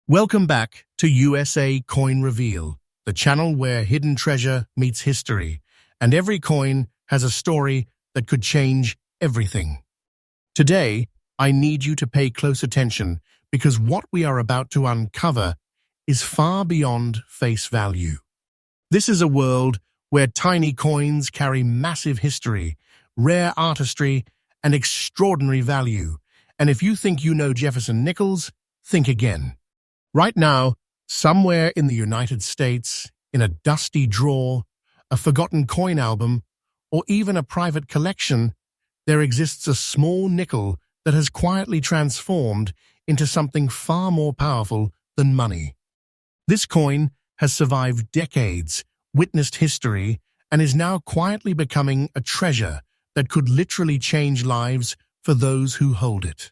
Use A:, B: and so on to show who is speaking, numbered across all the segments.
A: Welcome back to USA Coin Reveal, the channel where hidden treasure meets history, and every coin has a story that could change everything. Today, I need you to pay close attention because what we are about to uncover is far beyond face value. This is a world where tiny coins carry massive history, rare artistry, and extraordinary value. And if you think you know Jefferson Nickels, think again. Right now, somewhere in the United States, in a dusty drawer, a forgotten coin album, or even a private collection, there exists a small nickel that has quietly transformed into something far more powerful than money. This coin has survived decades, witnessed history, and is now quietly becoming a treasure that could literally change lives for those who hold it.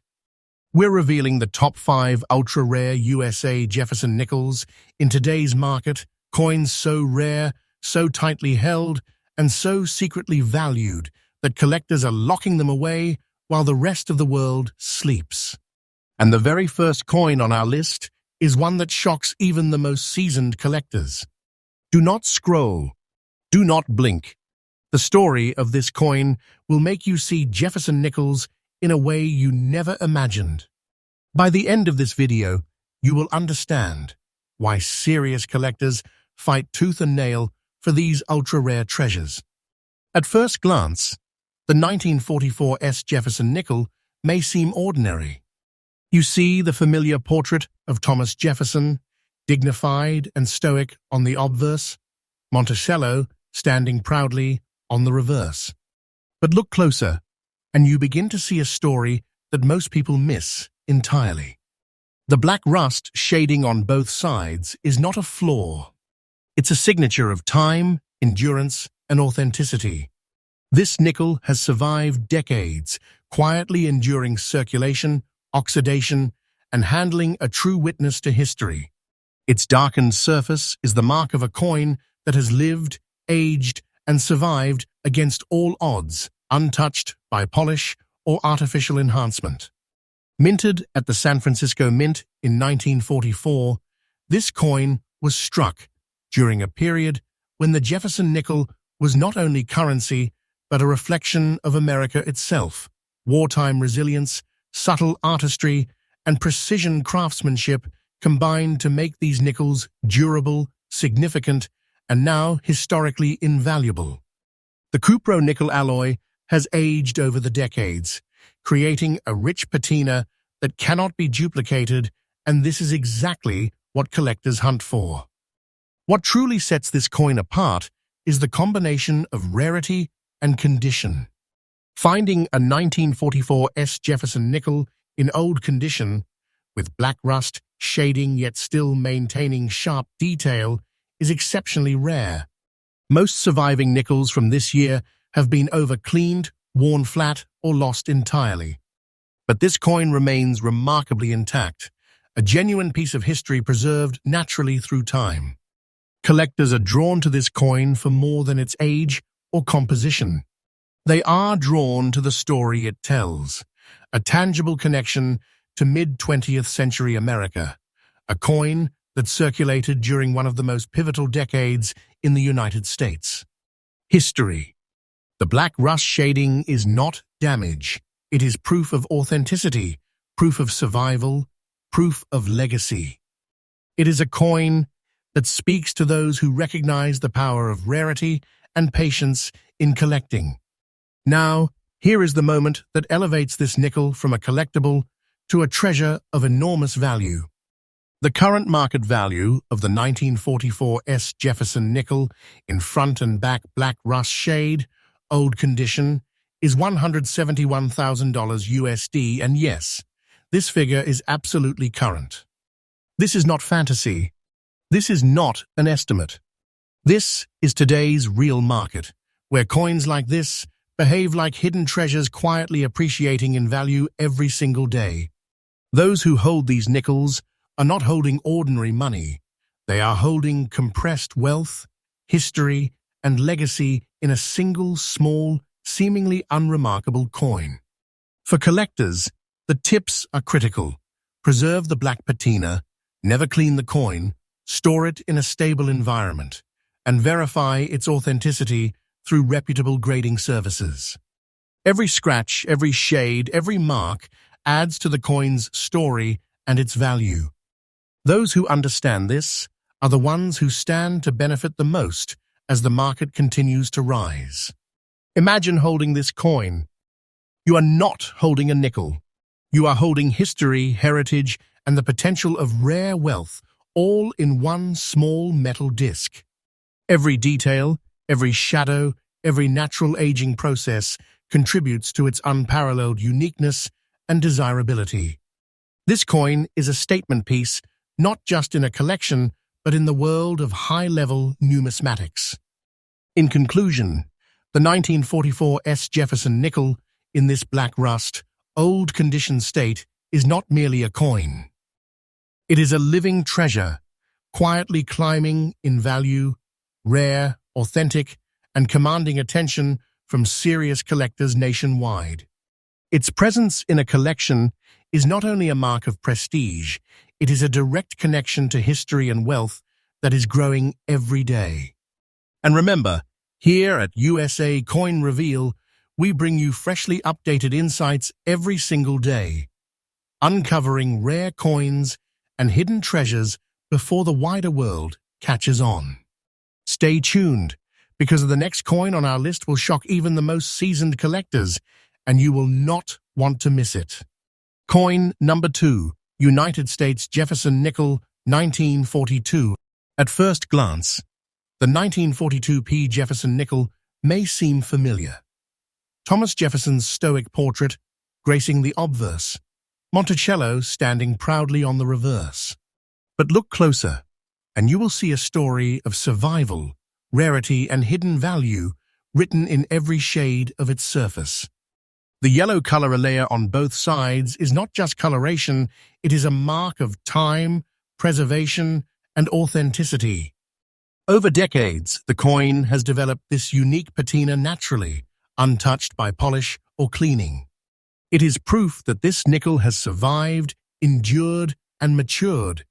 A: We're revealing the top 5 ultra-rare USA Jefferson Nickels in today's market, coins so rare, so tightly held, and so secretly valued that collectors are locking them away while the rest of the world sleeps. And the very first coin on our list is one that shocks even the most seasoned collectors. Do not scroll. Do not blink. The story of this coin will make you see Jefferson Nickels in a way you never imagined. By the end of this video, you will understand why serious collectors fight tooth and nail for these ultra-rare treasures. At first glance, the 1944 Jefferson nickel may seem ordinary. You see the familiar portrait of Thomas Jefferson, dignified and stoic on the obverse, Monticello standing proudly on the reverse. But look closer, and you begin to see a story that most people miss entirely. The black rust shading on both sides is not a flaw. It's a signature of time, endurance, and authenticity. This nickel has survived decades, quietly enduring circulation, oxidation, and handling a true witness to history. Its darkened surface is the mark of a coin that has lived, aged, and survived against all odds, untouched by polish or artificial enhancement. Minted at the San Francisco Mint in 1944, this coin was struck during a period when the Jefferson nickel was not only currency, but a reflection of America itself. Wartime resilience, subtle artistry, and precision craftsmanship combined to make these nickels durable, significant, and now historically invaluable. The cupro nickel alloy has aged over the decades, creating a rich patina that cannot be duplicated, and this is exactly what collectors hunt for. What truly sets this coin apart is the combination of rarity and condition. Finding a 1944 Jefferson nickel in old condition, with black rust shading yet still maintaining sharp detail, is exceptionally rare. Most surviving nickels from this year have been over-cleaned, worn flat, or lost entirely. But this coin remains remarkably intact, a genuine piece of history preserved naturally through time. Collectors are drawn to this coin for more than its age or composition. They are drawn to the story it tells, a tangible connection to mid-20th century America, a coin that circulated during one of the most pivotal decades in the United States. History. The black rust shading is not damage. It is proof of authenticity, proof of survival, proof of legacy. It is a coin that speaks to those who recognize the power of rarity and patience in collecting. Now, here is the moment that elevates this nickel from a collectible to a treasure of enormous value. The current market value of the 1944 Jefferson nickel in front and back black rust shade, old condition, is $171,000 USD, and yes, this figure is absolutely current. This is not fantasy. This is not an estimate. This is today's real market, where coins like this behave like hidden treasures quietly appreciating in value every single day. Those who hold these nickels are not holding ordinary money. They are holding compressed wealth, history, and legacy in a single, small, seemingly unremarkable coin. For collectors, the tips are critical. Preserve the black patina, Never clean the coin, store it in a stable environment, and verify its authenticity through reputable grading services. Every scratch, every shade, every mark adds to the coin's story and its value. Those who understand this are the ones who stand to benefit the most as the market continues to rise. Imagine holding this coin. You are not holding a nickel. You are holding history, heritage, and the potential of rare wealth, all in one small metal disc. Every detail, every shadow, every natural aging process contributes to its unparalleled uniqueness and desirability. This coin is a statement piece, not just in a collection, but in the world of high-level numismatics. In conclusion, the 1944 Jefferson nickel in this black rust, old condition state is not merely a coin. It is a living treasure, quietly climbing in value, rare, authentic, and commanding attention from serious collectors nationwide. Its presence in a collection is not only a mark of prestige, it is a direct connection to history and wealth that is growing every day. And remember, here at USA Coin Reveal, we bring you freshly updated insights every single day, uncovering rare coins and hidden treasures before the wider world catches on. Stay tuned, because the next coin on our list will shock even the most seasoned collectors, and you will not want to miss it. Coin number 2, United States Jefferson Nickel, 1942. At first glance, the 1942 P. Jefferson nickel may seem familiar. Thomas Jefferson's stoic portrait gracing the obverse, Monticello standing proudly on the reverse. But look closer, and you will see a story of survival, rarity, and hidden value written in every shade of its surface. The yellow color layer on both sides is not just coloration, it is a mark of time, preservation, and authenticity. Over decades, the coin has developed this unique patina naturally, untouched by polish or cleaning. It is proof that this nickel has survived, endured, and matured,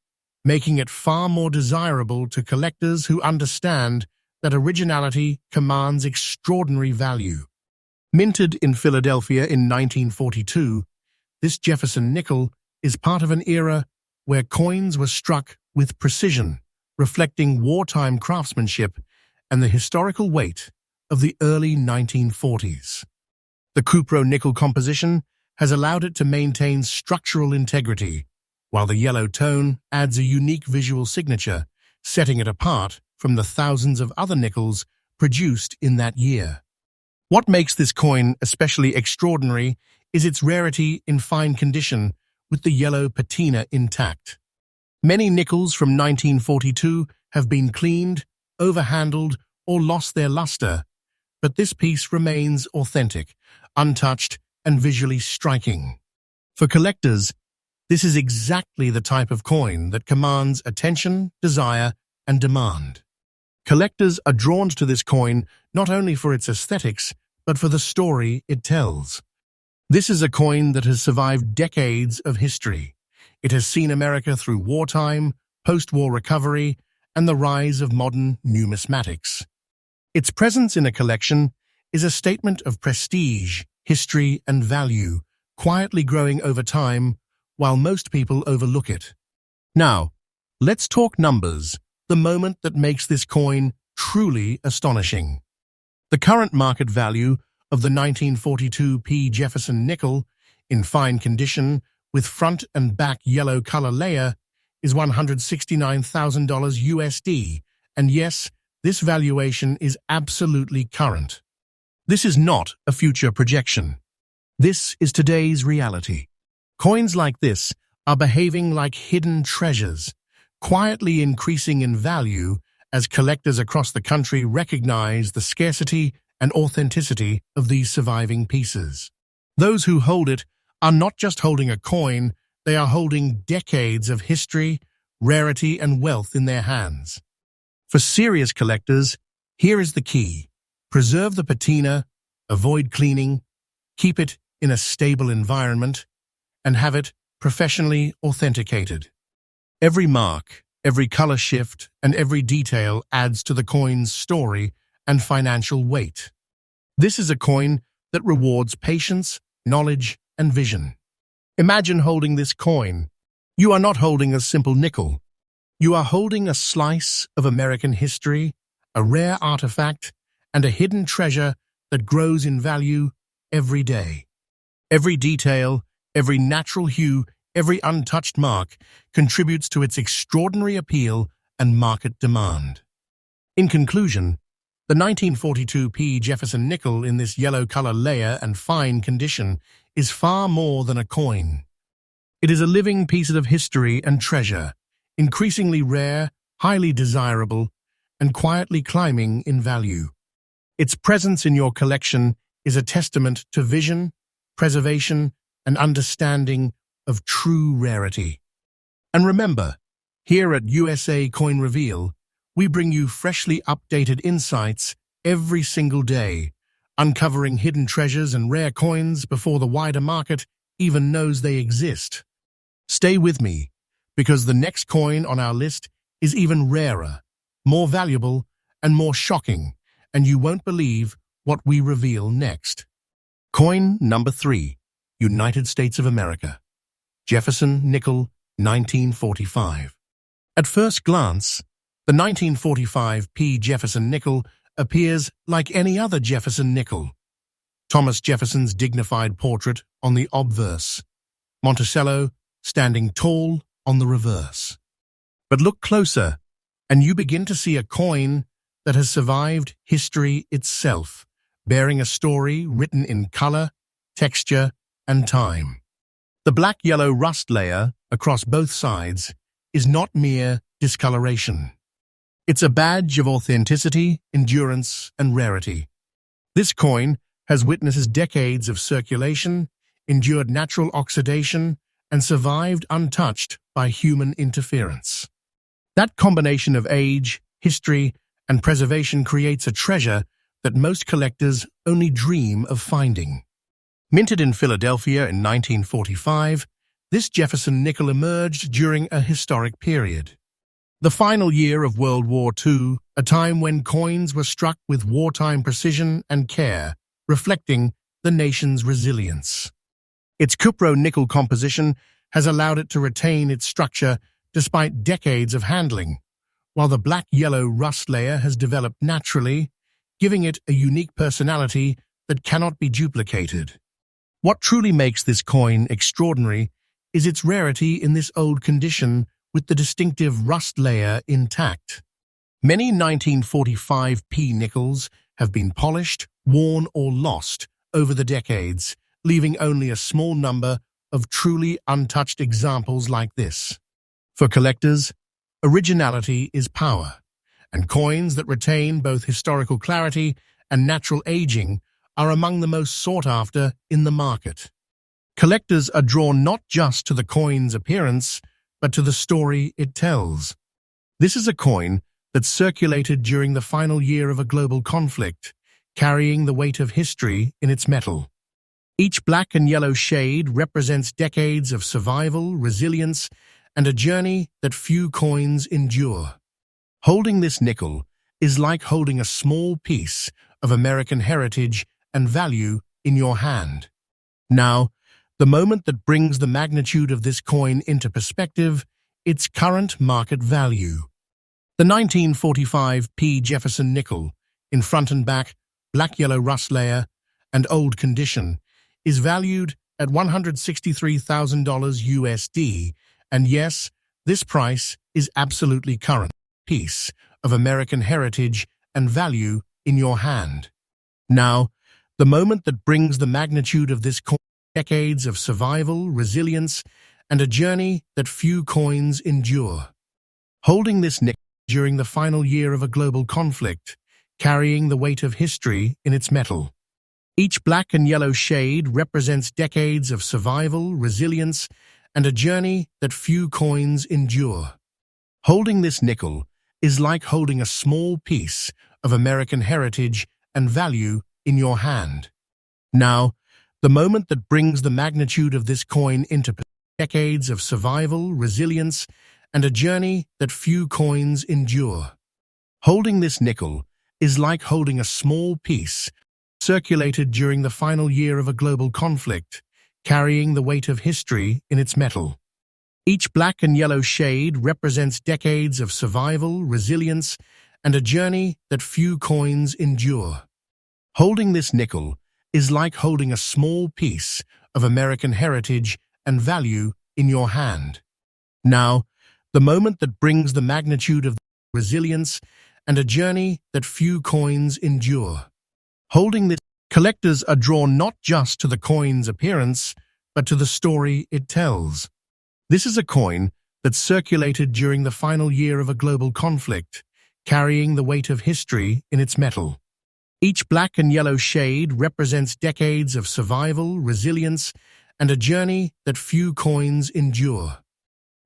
A: making it far more desirable to collectors who understand that originality commands extraordinary value. Minted in Philadelphia in 1942, this Jefferson nickel is part of an era where coins were struck with precision, reflecting wartime craftsmanship and the historical weight of the early 1940s. The cupro nickel composition has allowed it to maintain structural integrity, while the yellow tone adds a unique visual signature, setting it apart from the thousands of other nickels produced in that year. What makes this coin especially extraordinary is its rarity in fine condition with the yellow patina intact. Many nickels from 1942 have been cleaned, overhandled, or lost their luster, but this piece remains authentic, untouched, and visually striking. For collectors, this is exactly the type of coin that commands attention, desire, and demand. Collectors are drawn to this coin not only for its aesthetics, but for the story it tells. This is a coin that has survived decades of history. It has seen America through wartime, post-war recovery, and the rise of modern numismatics. Its presence in a collection is a statement of prestige, history, and value, quietly growing over time while most people overlook it. Now, let's talk numbers, the moment that makes this coin truly astonishing. The current market value of the 1942 P. Jefferson nickel, in fine condition with front and back yellow color layer, is $169,000 USD, and yes, this valuation is absolutely current. This is not a future projection. This is today's reality. Coins like this are behaving like hidden treasures, quietly increasing in value as collectors across the country recognize the scarcity and authenticity of these surviving pieces. Those who hold it are not just holding a coin, they are holding decades of history, rarity, and wealth in their hands. For serious collectors, here is the key. Preserve the patina, avoid cleaning, keep it in a stable environment, and have it professionally authenticated. Every mark, every color shift, and every detail adds to the coin's story and financial weight. This is a coin that rewards patience, knowledge, and vision. Imagine holding this coin. You are not holding a simple nickel. You are holding a slice of American history, a rare artifact, and a hidden treasure that grows in value every day. Every detail, every natural hue, every untouched mark contributes to its extraordinary appeal and market demand. In conclusion, the 1942 P. Jefferson nickel in this yellow color layer and fine condition is far more than a coin. It is a living piece of history and treasure, increasingly rare, highly desirable, and quietly climbing in value. Its presence in your collection is a testament to vision, preservation, and understanding of true rarity. And remember, here at USA Coin Reveal, we bring you freshly updated insights every single day, uncovering hidden treasures and rare coins before the wider market even knows they exist. Stay with me, because the next coin on our list is even rarer, more valuable, and more shocking, and you won't believe what we reveal next. Coin number 3, United States of America. Jefferson Nickel, 1945. At first glance, the 1945 P. Jefferson nickel appears like any other Jefferson nickel. Thomas Jefferson's dignified portrait on the obverse, Monticello standing tall on the reverse. But look closer, and you begin to see a coin that has survived history itself, bearing a story written in color, texture, and time. The black-yellow rust layer across both sides is not mere discoloration. It's a badge of authenticity, endurance, and rarity. This coin has witnessed decades of circulation, endured natural oxidation, and survived untouched by human interference. That combination of age, history, and preservation creates a treasure that most collectors only dream of finding. Minted in Philadelphia in 1945, this Jefferson nickel emerged during a historic period. The final year of World War II, a time when coins were struck with wartime precision and care, reflecting the nation's resilience. Its cupro-nickel composition has allowed it to retain its structure despite decades of handling, while the black-yellow rust layer has developed naturally, giving it a unique personality that cannot be duplicated. What truly makes this coin extraordinary is its rarity in this old condition with the distinctive rust layer intact. Many 1945 P nickels have been polished, worn, or lost over the decades, leaving only a small number of truly untouched examples like this. For collectors, originality is power, and coins that retain both historical clarity and natural aging are among the most sought after in the market. Collectors are drawn not just to the coin's appearance, but to the story it tells. This is a coin that circulated during the final year of a global conflict, carrying the weight of history in its metal. Each black and yellow shade represents decades of survival, resilience, and a journey that few coins endure. Holding this nickel is like holding a small piece of American heritage and value in your hand. Now, the moment that brings the magnitude of this coin into perspective, its current market value. The 1945 P. Jefferson nickel, in front and back, black-yellow rust layer, and old condition, is valued at $163,000 USD, and yes, this price is absolutely current. Piece of American heritage and value in your hand. Now, the moment that brings the magnitude of this coin, decades of survival, resilience, and a journey that few coins endure. Holding this nickel during the final year of a global conflict, carrying the weight of history in its metal. Each black and yellow shade represents decades of survival, resilience, and a journey that few coins endure. Holding this nickel is like holding a small piece of American heritage and value in your hand. Now, the moment that brings the magnitude of this coin into decades of survival, resilience, and a journey that few coins endure. Holding this nickel is like holding a small piece circulated during the final year of a global conflict, carrying the weight of history in its metal. Each black and yellow shade represents decades of survival, resilience, and a journey that few coins endure. Holding this nickel is like holding a small piece of American heritage and value in your hand. Now, the moment that brings the magnitude of resilience and a journey that few coins endure. Holding this, collectors are drawn not just to the coin's appearance, but to the story it tells. This is a coin that circulated during the final year of a global conflict, carrying the weight of history in its metal. Each black and yellow shade represents decades of survival, resilience, and a journey that few coins endure.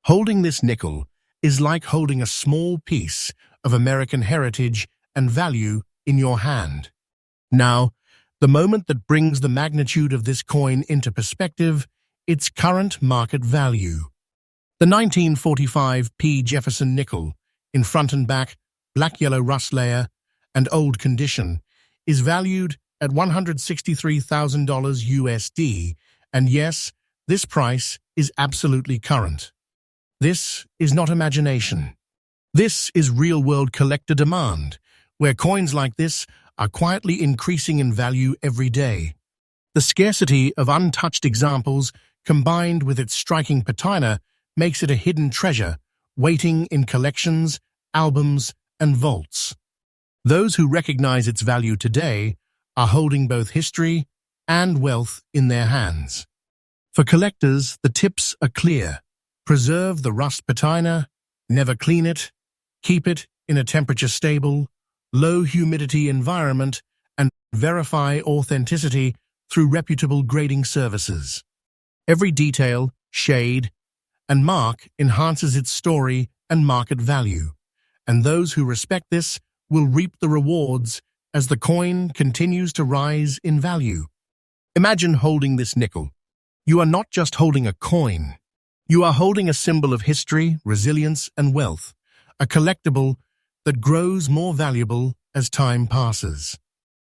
A: Holding this nickel is like holding a small piece of American heritage and value in your hand. Now, the moment that brings the magnitude of this coin into perspective, its current market value. The 1945 P. Jefferson nickel, in front and back, black-yellow rust layer, and old condition, is valued at $163,000 USD, and yes, this price is absolutely current. This is not imagination. This is real-world collector demand, where coins like this are quietly increasing in value every day. The scarcity of untouched examples, combined with its striking patina, makes it a hidden treasure, waiting in collections, albums, and vaults. Those who recognize its value today are holding both history and wealth in their hands. For collectors, the tips are clear. Preserve the rust patina, never clean it, keep it in a temperature-stable, low-humidity environment, and verify authenticity through reputable grading services. Every detail, shade, and mark enhances its story and market value, and those who respect this will reap the rewards as the coin continues to rise in value. Imagine holding this nickel. You are not just holding a coin. You are holding a symbol of history, resilience, and wealth, a collectible that grows more valuable as time passes.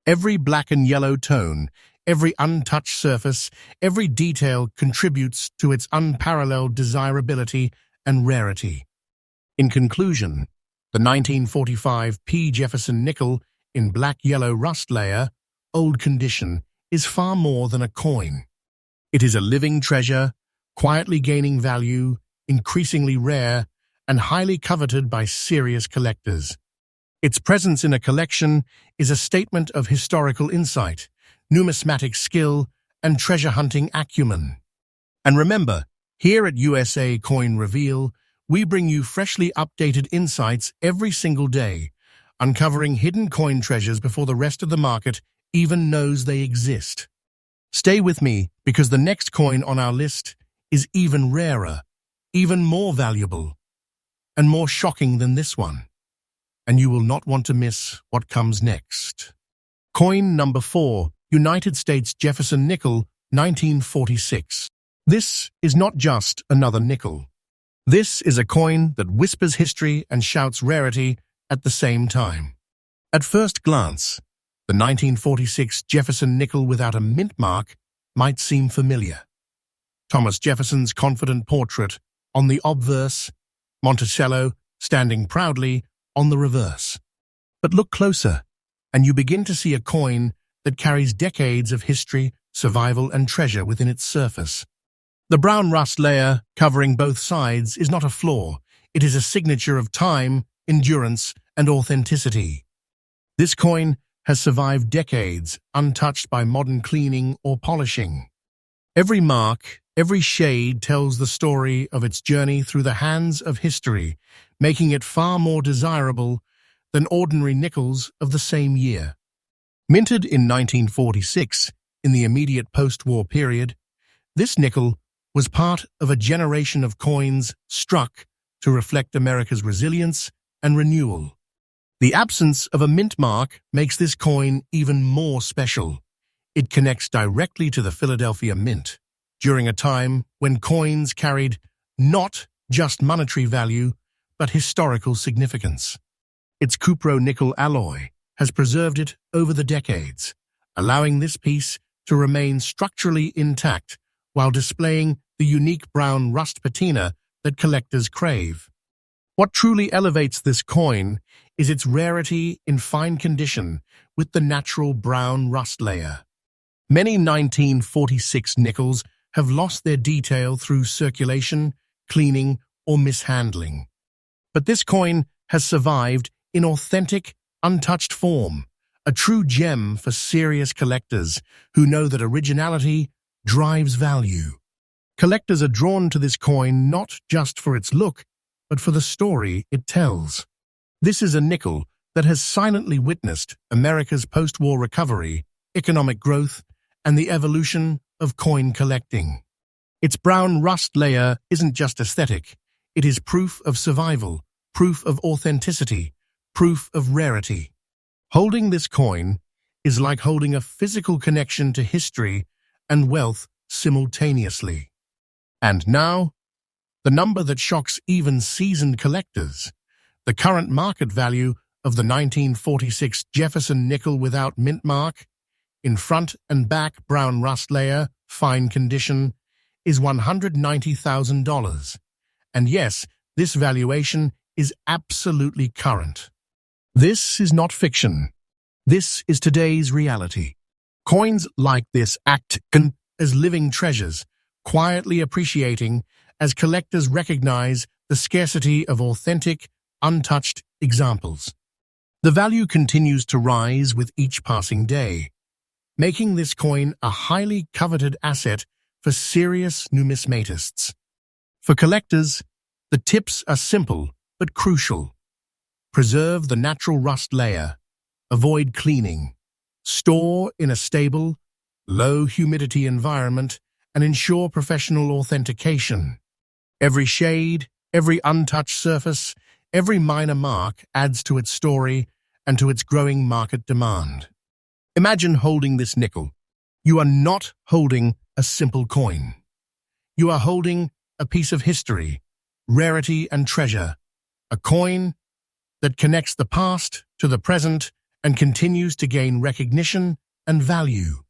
A: Every black and yellow tone, every untouched surface, every detail contributes to its unparalleled desirability and rarity. In conclusion, the 1945 P. Jefferson nickel in black-yellow rust layer, old condition, is far more than a coin. It is a living treasure, quietly gaining value, increasingly rare, and highly coveted by serious collectors. Its presence in a collection is a statement of historical insight, numismatic skill, and treasure-hunting acumen. And remember, here at USA Coin Reveal, we bring you freshly updated insights every single day, uncovering hidden coin treasures before the rest of the market even knows they exist. Stay with me, because the next coin on our list is even rarer, even more valuable, and more shocking than this one. And you will not want to miss what comes next. Coin number 4, United States Jefferson nickel, 1946. This is not just another nickel. This is a coin that whispers history and shouts rarity at the same time. At first glance, the 1946 Jefferson nickel without a mint mark might seem familiar. Thomas Jefferson's confident portrait on the obverse, Monticello standing proudly on the reverse. But look closer, and you begin to see a coin that carries decades of history, survival, and treasure within its surface. The brown rust layer covering both sides is not a flaw. It is a signature of time, endurance, and authenticity. This coin has survived decades, untouched by modern cleaning or polishing. Every mark, every shade tells the story of its journey through the hands of history, making it far more desirable than ordinary nickels of the same year. Minted in 1946, in the immediate post-war period, this nickel was part of a generation of coins struck to reflect America's resilience and renewal. The absence of a mint mark makes this coin even more special. It connects directly to the Philadelphia Mint, during a time when coins carried not just monetary value, but historical significance. Its cupro-nickel alloy has preserved it over the decades, allowing this piece to remain structurally intact while displaying the unique brown rust patina that collectors crave. What truly elevates this coin is its rarity in fine condition with the natural brown rust layer. Many 1946 nickels have lost their detail through circulation, cleaning, or mishandling. But this coin has survived in authentic, untouched form, a true gem for serious collectors who know that originality drives value. Collectors are drawn to this coin not just for its look, but for the story it tells. This is a nickel that has silently witnessed America's post-war recovery, economic growth, and the evolution of coin collecting. Its brown rust layer isn't just aesthetic, it is proof of survival, proof of authenticity, proof of rarity. Holding this coin is like holding a physical connection to history and wealth simultaneously. And now, the number that shocks even seasoned collectors. The current market value of the 1946 Jefferson nickel without Mintmark, in front and back brown rust layer, fine condition, is $190,000. And yes, this valuation is absolutely current. This is not fiction. This is today's reality. Coins like this act as living treasures, quietly appreciating as collectors recognize the scarcity of authentic, untouched examples. The value continues to rise with each passing day, making this coin a highly coveted asset for serious numismatists. For collectors, the tips are simple but crucial. Preserve the natural rust layer, avoid cleaning, store in a stable, low-humidity environment, and ensure professional authentication. Every shade, every untouched surface, every minor mark adds to its story and to its growing market demand. Imagine holding this nickel. You are not holding a simple coin. You are holding a piece of history, rarity and treasure, a coin that connects the past to the present and continues to gain recognition and value.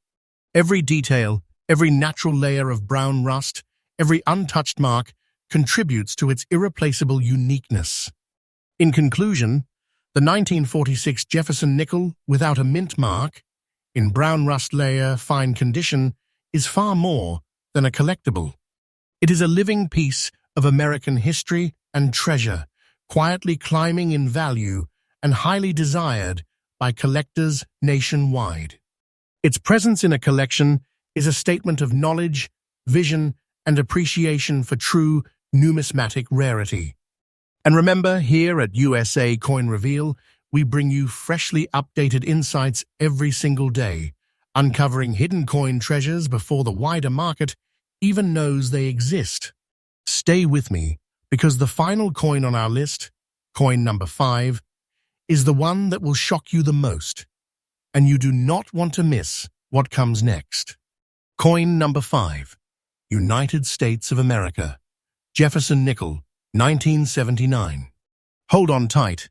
A: Every detail, every natural layer of brown rust, every untouched mark contributes to its irreplaceable uniqueness. In conclusion, the 1946 Jefferson nickel without a mint mark, in brown rust layer, fine condition, is far more than a collectible. It is a living piece of American history and treasure, quietly climbing in value and highly desired by collectors nationwide. Its presence in a collection is a statement of knowledge, vision, and appreciation for true numismatic rarity. And remember, here at USA Coin Reveal, we bring you freshly updated insights every single day, uncovering hidden coin treasures before the wider market even knows they exist. Stay with me, because the final coin on our list, coin number 5, is the one that will shock you the most, and you do not want to miss what comes next. Coin number 5, United States of America, Jefferson nickel, 1979. Hold on tight,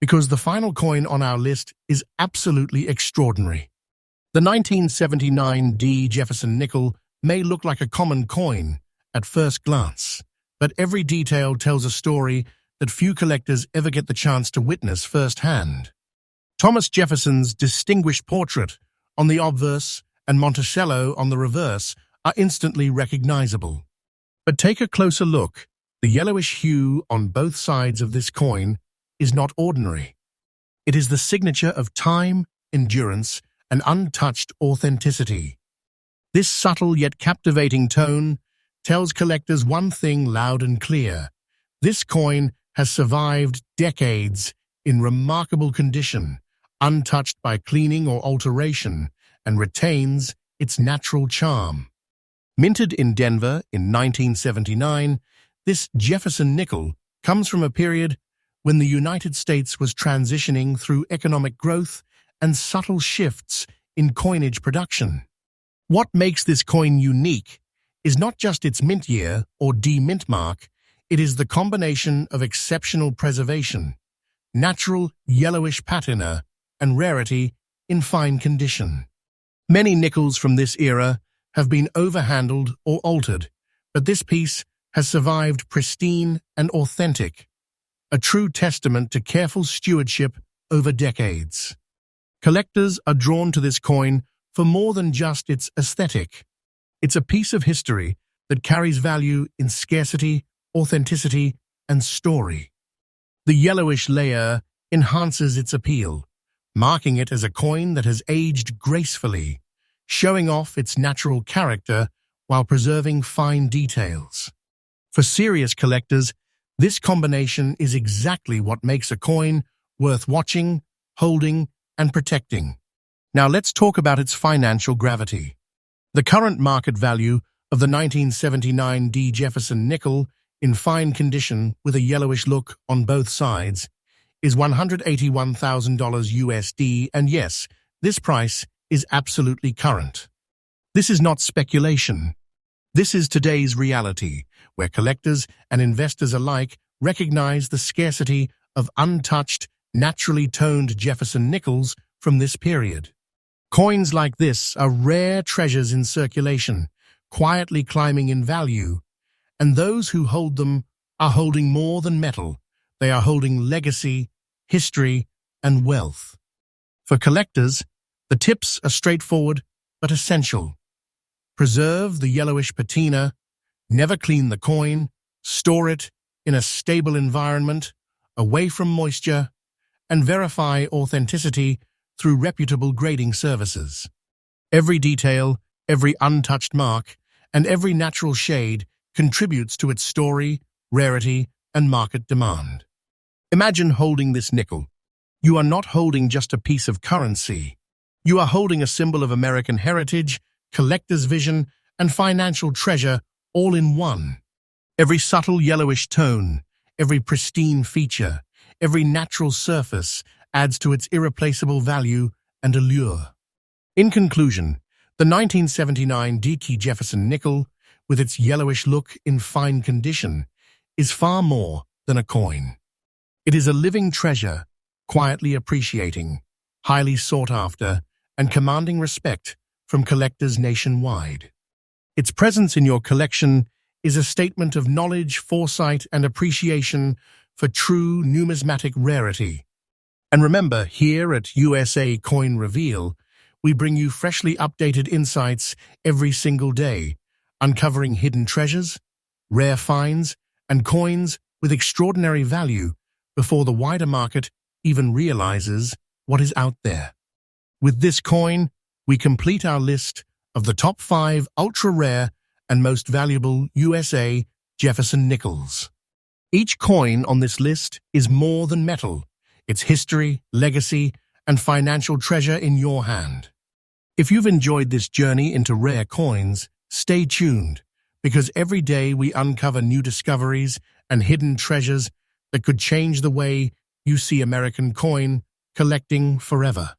A: because the final coin on our list is absolutely extraordinary. The 1979 D Jefferson nickel may look like a common coin at first glance, but every detail tells a story that few collectors ever get the chance to witness firsthand. Thomas Jefferson's distinguished portrait on the obverse and Monticello on the reverse are instantly recognizable. But take a closer look. The yellowish hue on both sides of this coin is not ordinary. It is the signature of time, endurance, and untouched authenticity. This subtle yet captivating tone tells collectors one thing loud and clear. This coin has survived decades in remarkable condition, untouched by cleaning or alteration, and retains its natural charm. Minted in Denver in 1979, this Jefferson nickel comes from a period when the United States was transitioning through economic growth and subtle shifts in coinage production. What makes this coin unique is not just its mint year or D mint mark, It is the combination of exceptional preservation, natural yellowish patina, and rarity in fine condition. Many nickels from this era have been overhandled or altered, but this piece has survived pristine and authentic, a true testament to careful stewardship over decades. Collectors are drawn to this coin for more than just its aesthetic. It's a piece of history that carries value in scarcity, authenticity, and story. The yellowish layer enhances its appeal, marking it as a coin that has aged gracefully, showing off its natural character while preserving fine details. For serious collectors, this combination is exactly what makes a coin worth watching, holding, and protecting. Now let's talk about its financial gravity. The current market value of the 1979 D. Jefferson nickel in fine condition with a yellowish look on both sides is $181,000 USD, and yes, this price is absolutely current. This is not speculation. This is today's reality, where collectors and investors alike recognize the scarcity of untouched, naturally toned Jefferson nickels from this period. Coins like this are rare treasures in circulation, quietly climbing in value, and those who hold them are holding more than metal. They are holding legacy, history, and wealth. For collectors, the tips are straightforward but essential. Preserve the yellowish patina, never clean the coin, store it in a stable environment, away from moisture, and verify authenticity through reputable grading services. Every detail, every untouched mark, and every natural shade contributes to its story, rarity, and market demand. Imagine holding this nickel. You are not holding just a piece of currency. You are holding a symbol of American heritage, collector's vision, and financial treasure all in one. Every subtle yellowish tone, every pristine feature, every natural surface adds to its irreplaceable value and allure. In conclusion, the 1979 D. Jefferson nickel, with its yellowish look in fine condition, is far more than a coin. It is a living treasure, quietly appreciating, highly sought after, and commanding respect from collectors nationwide. Its presence in your collection is a statement of knowledge, foresight, and appreciation for true numismatic rarity. And remember, here at USA Coin Reveal, we bring you freshly updated insights every single day, uncovering hidden treasures, rare finds, and coins with extraordinary value before the wider market even realizes what is out there. With this coin, we complete our list of the top 5 ultra-rare and most valuable USA Jefferson nickels. Each coin on this list is more than metal. It's history, legacy, and financial treasure in your hand. If you've enjoyed this journey into rare coins, stay tuned, because every day we uncover new discoveries and hidden treasures that could change the way you see American coin collecting forever.